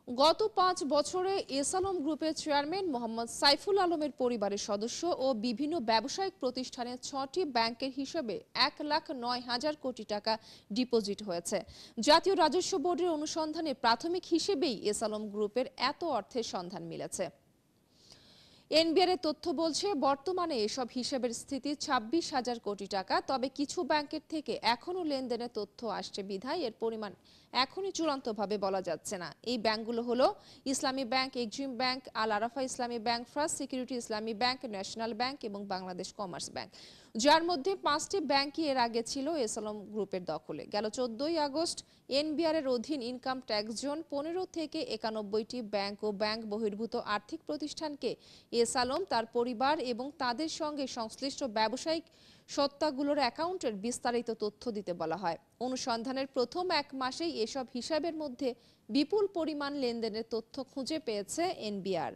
গত ৫ বছরে এস আলম গ্রুপের চেয়ারম্যান মোহাম্মদ সাইফুল আলমের পরিবারের সদস্য ও বিভিন্ন ব্যবসায়িক প্রতিষ্ঠানের ৬টি ব্যাংকের হিসেবে ১,০৯,০০০ কোটি টাকা ডিপোজিট হয়েছে। জাতীয় রাজস্ব বোর্ডের অনুসন্ধানে প্রাথমিক হিসেবেই এস আলম গ্রুপের এত অর্থের সন্ধান মিলেছে। এনবিআর এর তথ্য বলছে, বর্তমানে এসব হিসেবের স্থিতি ২৬,০০০ কোটি টাকা। তবে কিছু ব্যাংকের থেকে এখনও লেনদেনের তথ্য আসছে বিধায় এর পরিমাণ এখনই চূড়ান্তভাবে বলা যাচ্ছে না। এই ব্যাংকগুলো হলো ইসলামী ব্যাংক, এক্সিম ব্যাংক, আল আরাফা ইসলামী ব্যাংক, ফার্স্ট সিকিউরিটি ইসলামী ব্যাংক, ন্যাশনাল ব্যাংক এবং বাংলাদেশ কমার্স ব্যাংক, যার মধ্যে ৫টি ব্যাংকই এর আগে ছিল এস আলম গ্রুপের দখলে। গেল ১৪ই আগস্ট এনবিআর এর অধীন ইনকাম ট্যাক্স জোন ১৫ থেকে ৯১টি ব্যাংক ও ব্যাংক বহির্ভূত আর্থিক প্রতিষ্ঠানকে এস আলম, তার পরিবার এবং তাদের সঙ্গে সংশ্লিষ্ট ব্যবসায়িক সত্তাগুলোর অ্যাকাউন্টের বিস্তারিত তথ্য দিতে বলা হয়। অনুসন্ধানের প্রথম ১ মাসেই এসব হিসাবের মধ্যে বিপুল পরিমাণ লেনদেনের তথ্য খুঁজে পেয়েছে এনবিআর।